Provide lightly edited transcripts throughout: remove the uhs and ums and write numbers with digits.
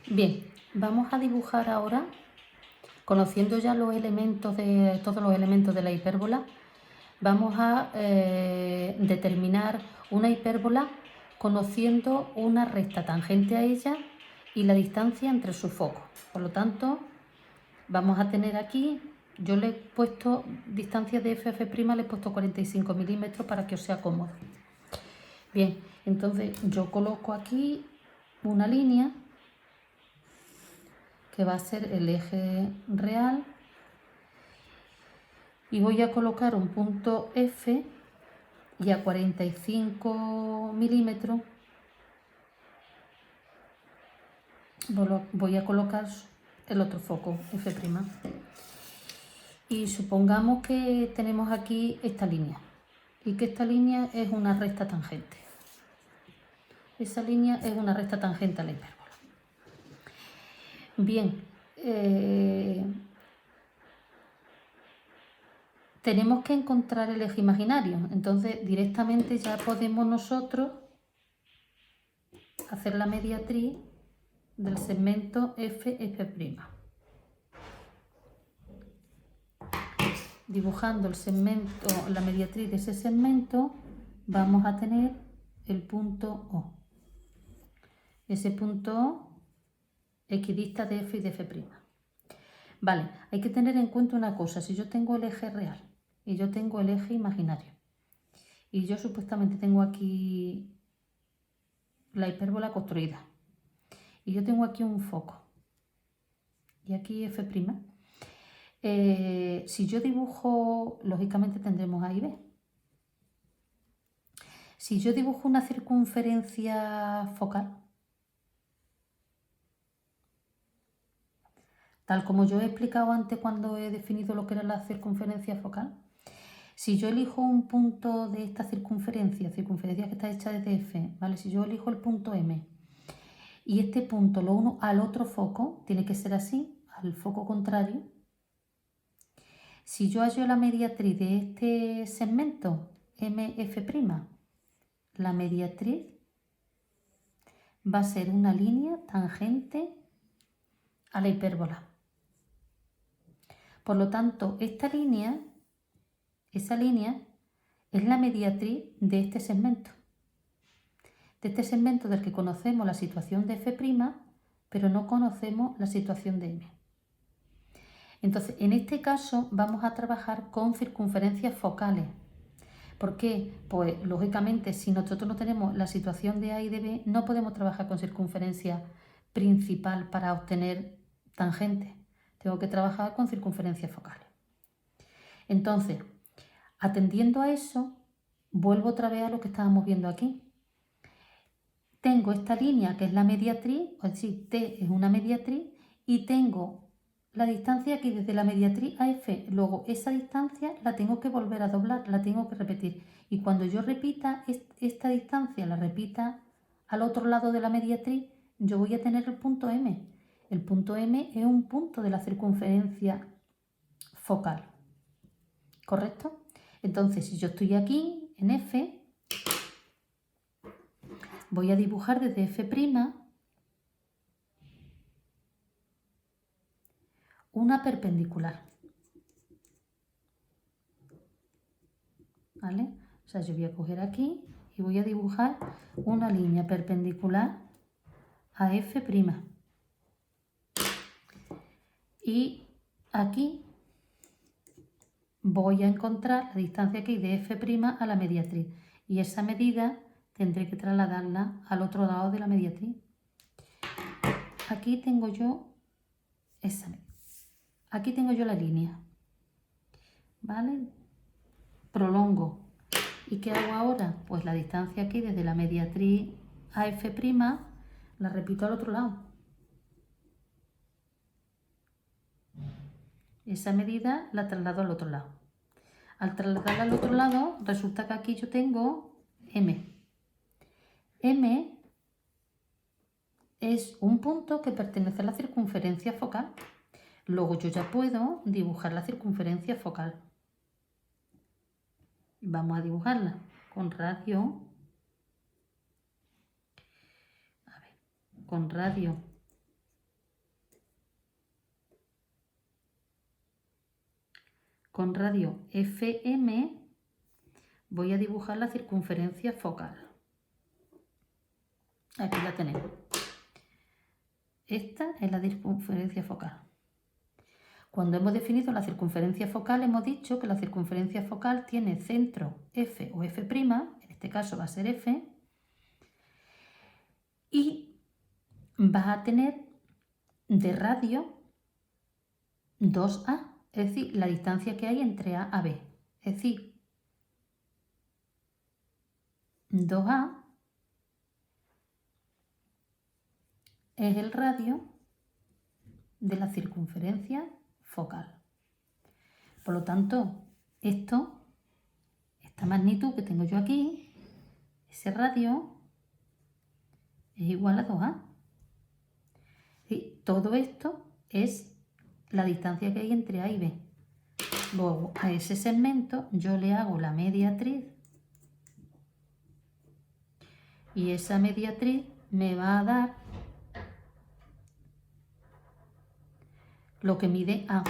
Bien, vamos a dibujar ahora, conociendo ya todos los elementos de la hipérbola, vamos a determinar una hipérbola conociendo una recta tangente a ella y la distancia entre sus focos. Por lo tanto, vamos a tener aquí, yo le he puesto distancia de f', le he puesto 45 milímetros para que os sea cómodo. Bien, entonces yo coloco aquí una línea que va a ser el eje real y voy a colocar un punto F y a 45 milímetros voy a colocar el otro foco F'. Y supongamos que tenemos aquí esta línea y que esta línea es una recta tangente. Esa línea es una recta tangente a la hipérbola. Bien, tenemos que encontrar el eje imaginario, entonces directamente ya podemos nosotros hacer la mediatriz del segmento F'. Dibujando el segmento, la mediatriz de ese segmento, vamos a tener el punto O. Ese punto O equidista de F y de F'. Vale, hay que tener en cuenta una cosa, si yo tengo el eje real y yo tengo el eje imaginario y yo supuestamente tengo aquí la hipérbola construida y yo tengo aquí un foco y aquí F', si yo dibujo, lógicamente tendremos A y B. Si yo dibujo una circunferencia focal, tal como yo he explicado antes cuando he definido lo que era la circunferencia focal, si yo elijo un punto de esta circunferencia que está hecha desde F, ¿vale? Si yo elijo el punto M y este punto lo uno al otro foco, tiene que ser así, al foco contrario. Si yo hallo la mediatriz de este segmento, MF', la mediatriz va a ser una línea tangente a la hipérbola. Por lo tanto, esa línea es la mediatriz de este segmento. De este segmento del que conocemos la situación de F', pero no conocemos la situación de M. Entonces, en este caso vamos a trabajar con circunferencias focales. ¿Por qué? Pues lógicamente, si nosotros no tenemos la situación de A y de B, no podemos trabajar con circunferencia principal para obtener tangente. Tengo que trabajar con circunferencias focales. Entonces, atendiendo a eso, vuelvo otra vez a lo que estábamos viendo aquí. Tengo esta línea que es la mediatriz, es decir, T es una mediatriz, y tengo la distancia aquí desde la mediatriz a F. Luego esa distancia la tengo que volver a doblar, la tengo que repetir. Y cuando yo repita esta distancia, la repita al otro lado de la mediatriz, yo voy a tener el punto M. El punto M es un punto de la circunferencia focal. ¿Correcto? Entonces, si yo estoy aquí en F, voy a dibujar desde F' una perpendicular. ¿Vale? O sea, yo voy a coger aquí y voy a dibujar una línea perpendicular a F'. Y aquí voy a encontrar la distancia que hay de F' a la mediatriz. Y esa medida tendré que trasladarla al otro lado de la mediatriz. Aquí tengo yo aquí tengo yo la línea. ¿Vale? Prolongo. ¿Y qué hago ahora? Pues la distancia aquí desde la mediatriz a F' la repito al otro lado. Esa medida la traslado al otro lado. Al trasladarla al otro lado, resulta que aquí yo tengo M. M es un punto que pertenece a la circunferencia focal. Luego yo ya puedo dibujar la circunferencia focal. Vamos a dibujarla con radio con radio FM voy a dibujar la circunferencia focal. Aquí la tenemos. Esta es la circunferencia focal. Cuando hemos definido la circunferencia focal, hemos dicho que la circunferencia focal tiene centro F o F', en este caso va a ser F, y va a tener de radio 2A, es decir, la distancia que hay entre A a B. Es decir, 2A es el radio de la circunferencia focal. Por lo tanto, esta magnitud que tengo yo aquí, ese radio, es igual a 2A. Y todo esto es la distancia que hay entre A y B. Luego, a ese segmento yo le hago la mediatriz y esa mediatriz me va a dar lo que mide A.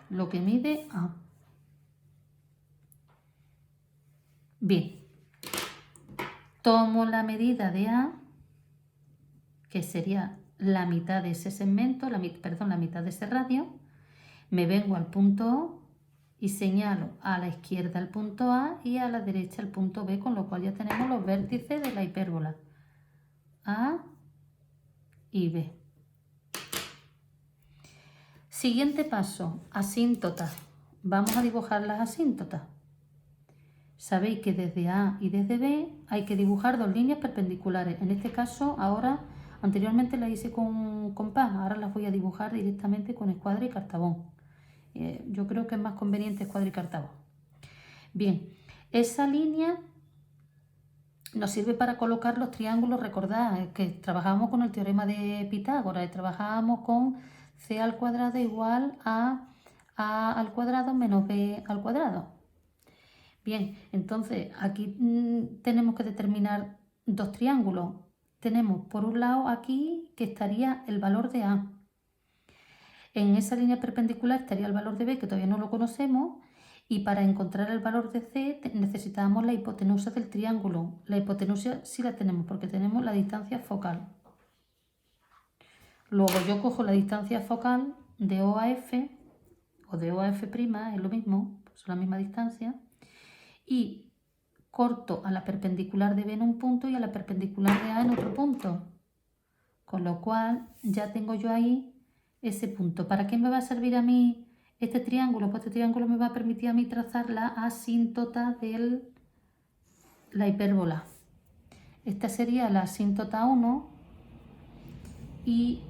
Lo que mide A. Bien. Tomo la medida de A, que sería la mitad de ese segmento, la mitad de ese radio. Me vengo al punto O y señalo a la izquierda el punto A y a la derecha el punto B, con lo cual ya tenemos los vértices de la hipérbola A y B. Siguiente paso, asíntotas. Vamos a dibujar las asíntotas. Sabéis que desde A y desde B hay que dibujar dos líneas perpendiculares. En este caso, anteriormente las hice con compás, ahora las voy a dibujar directamente con escuadra y cartabón. Yo creo que es más conveniente escuadra y cartabón. Bien, esa línea nos sirve para colocar los triángulos. Recordad que trabajamos con el teorema de Pitágoras y trabajábamos con C al cuadrado igual a A al cuadrado menos B al cuadrado. Bien, entonces aquí tenemos que determinar dos triángulos. Tenemos por un lado aquí que estaría el valor de A. En esa línea perpendicular estaría el valor de B, que todavía no lo conocemos, y para encontrar el valor de C necesitamos la hipotenusa del triángulo. La hipotenusa sí la tenemos porque tenemos la distancia focal. Luego yo cojo la distancia focal de O a F, o de O a F', es lo mismo, son la misma distancia, y corto a la perpendicular de B en un punto y a la perpendicular de A en otro punto. Con lo cual ya tengo yo ahí ese punto. ¿Para qué me va a servir a mí este triángulo? Pues este triángulo me va a permitir a mí trazar la asíntota de la hipérbola. Esta sería la asíntota 1 y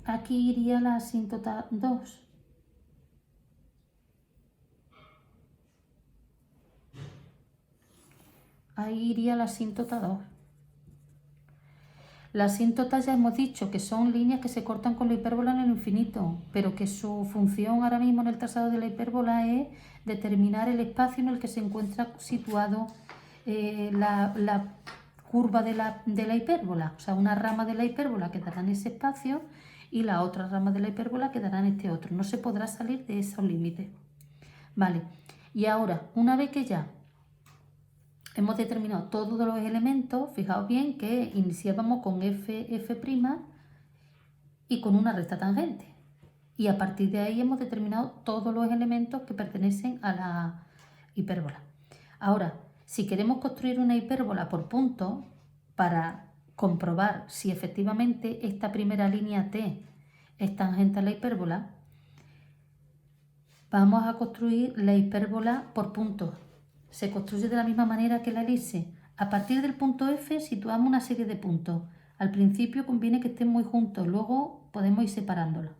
aquí iría la asíntota 2. Ahí iría la asíntota 2. Las asíntotas ya hemos dicho que son líneas que se cortan con la hipérbola en el infinito, pero que su función ahora mismo en el trazado de la hipérbola es determinar el espacio en el que se encuentra situado la curva de la hipérbola. O sea, una rama de la hipérbola quedará en ese espacio y la otra rama de la hipérbola quedará en este otro. No se podrá salir de esos límites. Vale, y ahora, una vez que ya hemos determinado todos los elementos, fijaos bien que iniciábamos con F' y con una recta tangente. Y a partir de ahí hemos determinado todos los elementos que pertenecen a la hipérbola. Ahora, si queremos construir una hipérbola por puntos para comprobar si efectivamente esta primera línea T es tangente a la hipérbola, vamos a construir la hipérbola por puntos. Se construye de la misma manera que la elipse. A partir del punto F situamos una serie de puntos. Al principio conviene que estén muy juntos, luego podemos ir separándolos.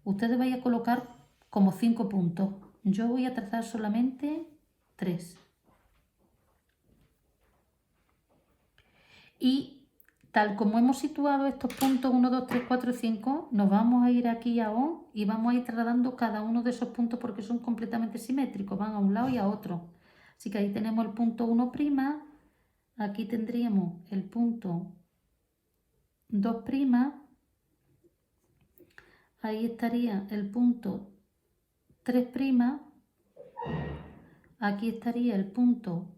Ustedes vais a colocar como 5 puntos. Yo voy a trazar solamente 3. Y tal como hemos situado estos puntos 1, 2, 3, 4 y 5, nos vamos a ir aquí a O y vamos a ir trasladando cada uno de esos puntos porque son completamente simétricos, van a un lado y a otro. Así que ahí tenemos el punto 1', aquí tendríamos el punto 2', ahí estaría el punto 3', aquí estaría el punto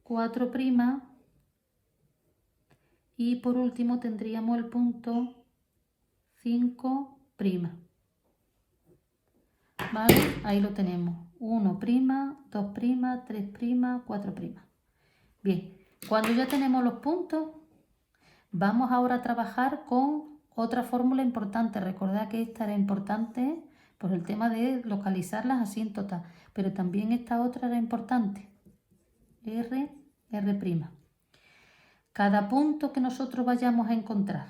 4', y por último tendríamos el punto 5'. ¿Vale? Ahí lo tenemos. 1', 2', 3', 4'. Bien, cuando ya tenemos los puntos, vamos ahora a trabajar con otra fórmula importante. Recordad que esta era importante por el tema de localizar las asíntotas, pero también esta otra era importante. R'. Cada punto que nosotros vayamos a encontrar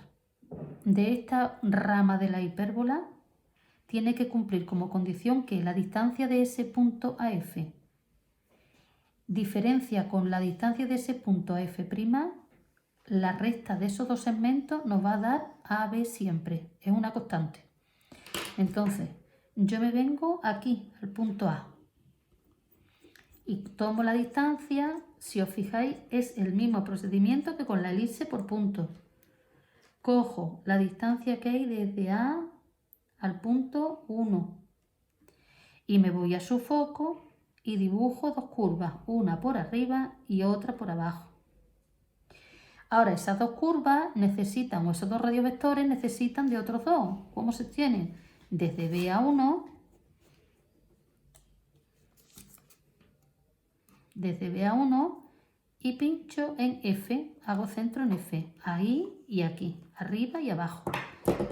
de esta rama de la hipérbola tiene que cumplir como condición que la distancia de ese punto a F diferencia con la distancia de ese punto a F', la resta de esos dos segmentos nos va a dar AB siempre, es una constante. Entonces, yo me vengo aquí, al punto A, y tomo la distancia. Si os fijáis, es el mismo procedimiento que con la elipse por puntos. Cojo la distancia que hay desde A al punto 1 y me voy a su foco y dibujo dos curvas, una por arriba y otra por abajo. Ahora esas dos curvas necesitan, o esos dos radiovectores necesitan de otros dos. ¿Cómo se obtienen? Desde B a 1, y pincho en F, hago centro en F, ahí y aquí, arriba y abajo.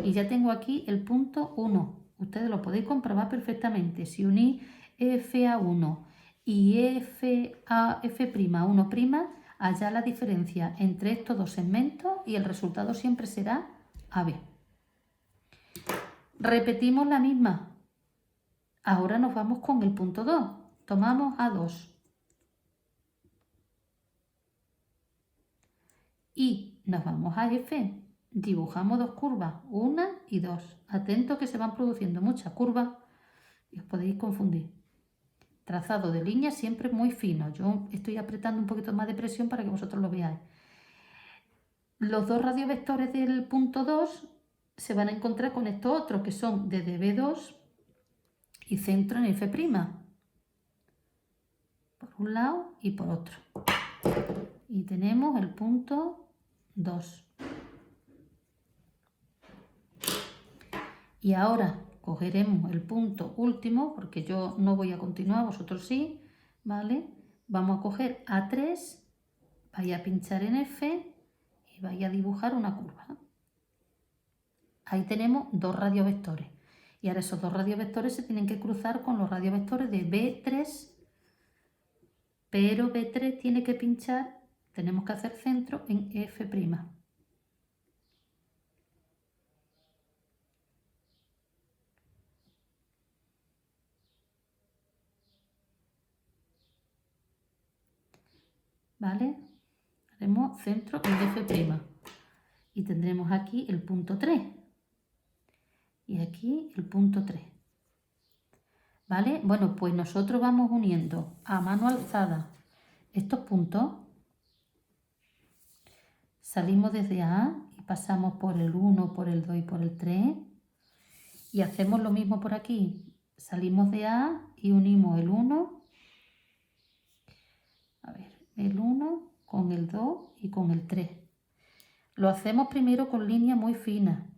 Y ya tengo aquí el punto 1. Ustedes lo podéis comprobar perfectamente. Si unís F a 1 y F a F', allá la diferencia entre estos dos segmentos y el resultado siempre será AB. Repetimos la misma. Ahora nos vamos con el punto 2. Tomamos A2. Y nos vamos a F. Dibujamos dos curvas, 1 y 2. Atentos que se van produciendo muchas curvas y os podéis confundir. Trazado de líneas siempre muy fino. Yo estoy apretando un poquito más de presión para que vosotros lo veáis. Los dos radiovectores del punto 2 se van a encontrar con estos otros que son desde B2 y centro en F'. Por un lado y por otro. Y tenemos el punto 2. Y ahora cogeremos el punto último, porque yo no voy a continuar, vosotros sí, ¿vale? Vamos a coger A3, vais a pinchar en F y vais a dibujar una curva. Ahí tenemos dos radiovectores. Y ahora esos dos radiovectores se tienen que cruzar con los radiovectores de B3, pero B3 tiene que pinchar, tenemos que hacer centro en F'. ¿Vale? Haremos centro en F'. Y tendremos aquí el punto 3. Y aquí el punto 3. ¿Vale? Bueno, pues nosotros vamos uniendo a mano alzada estos puntos. Salimos desde A y pasamos por el 1, por el 2 y por el 3. Y hacemos lo mismo por aquí. Salimos de A y unimos el 1. A ver, el 1 con el 2 y con el 3. Lo hacemos primero con línea muy fina.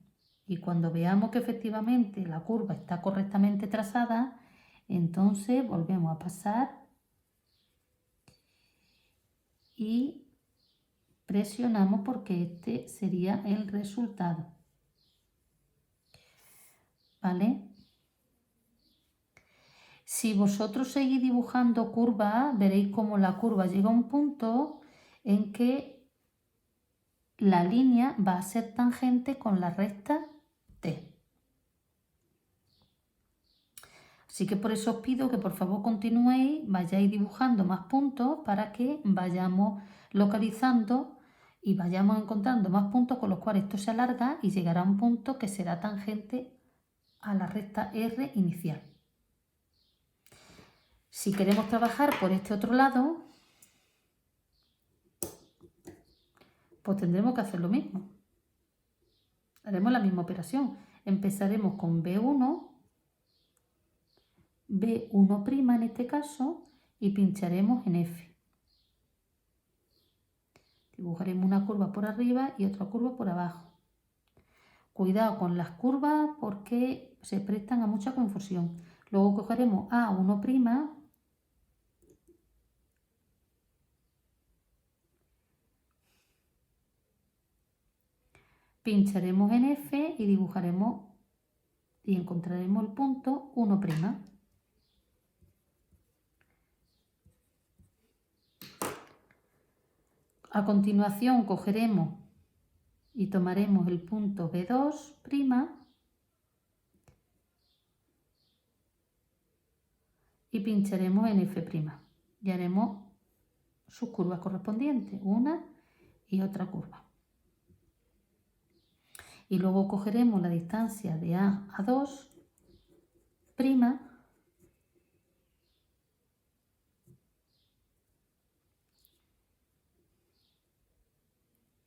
Y cuando veamos que efectivamente la curva está correctamente trazada, entonces volvemos a pasar y presionamos porque este sería el resultado. ¿Vale? Si vosotros seguís dibujando curva, veréis cómo la curva llega a un punto en que la línea va a ser tangente con la recta T. Así que por eso os pido que por favor continuéis, vayáis dibujando más puntos para que vayamos localizando y vayamos encontrando más puntos con los cuales esto se alarga y llegará a un punto que será tangente a la recta R inicial. Si queremos trabajar por este otro lado, pues tendremos que hacer lo mismo. Haremos la misma operación. Empezaremos con B1, B1' en este caso, y pincharemos en F. Dibujaremos una curva por arriba y otra curva por abajo. Cuidado con las curvas porque se prestan a mucha confusión. Luego cogeremos A1', pincharemos en F y dibujaremos y encontraremos el punto 1'. A continuación cogeremos y tomaremos el punto B2' y pincharemos en F' y haremos sus curvas correspondientes, una y otra curva. Y luego cogeremos la distancia de A a 2',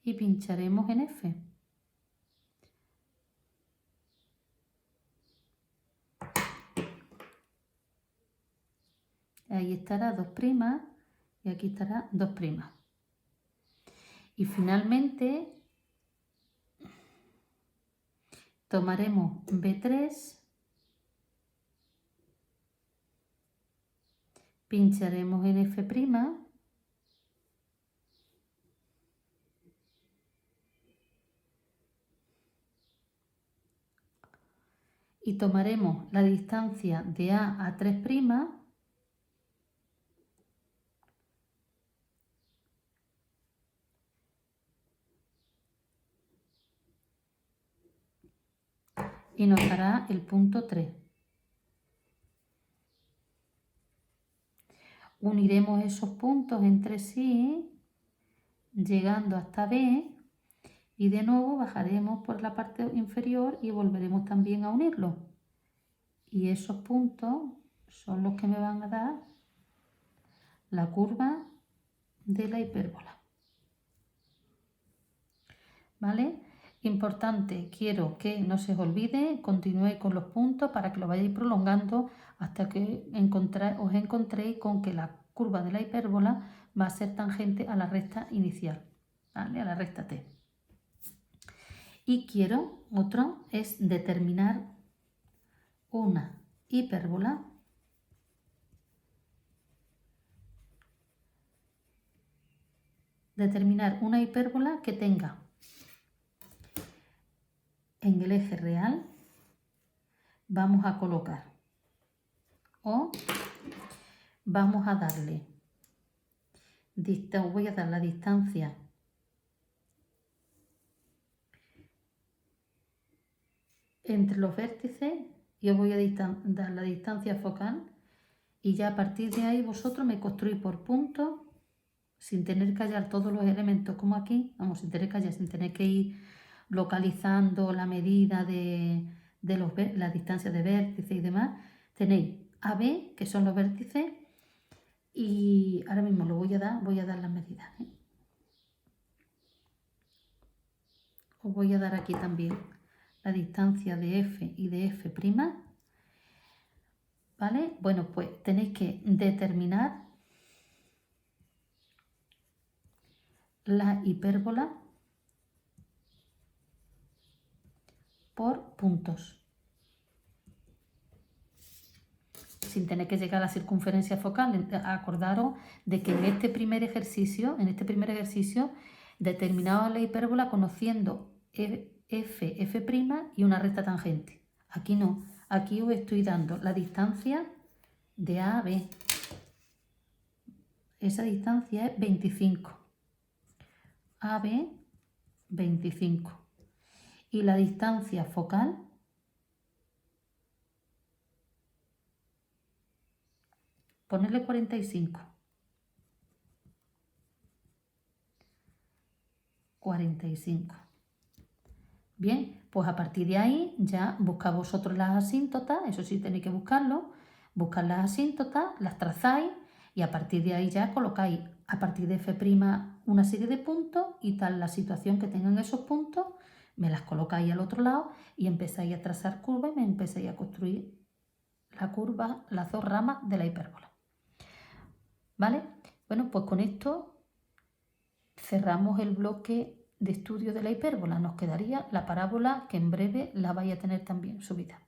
y pincharemos en F. Ahí estará 2' y aquí estará 2'. Y finalmente tomaremos B3, pincharemos en F', y tomaremos la distancia de A a 3', y nos dará el punto 3. Uniremos esos puntos entre sí, llegando hasta B, y de nuevo bajaremos por la parte inferior y volveremos también a unirlos. Y esos puntos son los que me van a dar la curva de la hipérbola. ¿Vale? Importante, quiero que no se os olvide, continuéis con los puntos para que lo vayáis prolongando hasta que os encontréis con que la curva de la hipérbola va a ser tangente a la recta inicial, ¿vale? A la recta T. Y quiero, otro, es determinar una hipérbola que tenga en el eje real, vamos a colocar o vamos a darle, voy a dar la distancia entre los vértices y os voy a dar la distancia focal, y ya a partir de ahí vosotros me construís por puntos sin tener que hallar todos los elementos como aquí, vamos, sin tener que hallar, sin tener que ir localizando la medida de la distancia de vértices y demás. Tenéis AB, que son los vértices, y ahora mismo lo voy a dar las medidas, ¿eh? Os voy a dar aquí también la distancia de F y de F', ¿vale? Bueno, pues tenéis que determinar la hipérbola por puntos, sin tener que llegar a la circunferencia focal. Acordaros de que en este primer ejercicio determinaba la hipérbola conociendo F' y una recta tangente. Aquí no, aquí os estoy dando la distancia de A a B. Esa distancia es 25. AB 25. Y la distancia focal ponerle 45. 45. Bien, pues a partir de ahí ya buscáis vosotros las asíntotas, eso sí tenéis que buscarlo, buscar las asíntotas, las trazáis y a partir de ahí ya colocáis a partir de F' una serie de puntos y tal la situación que tengan esos puntos, Me las colocáis al otro lado y empezáis a trazar curvas y me empezáis a construir la curva, las dos ramas de la hipérbola. ¿Vale? Bueno, pues con esto cerramos el bloque de estudio de la hipérbola. Nos quedaría la parábola, que en breve la vais a tener también subida.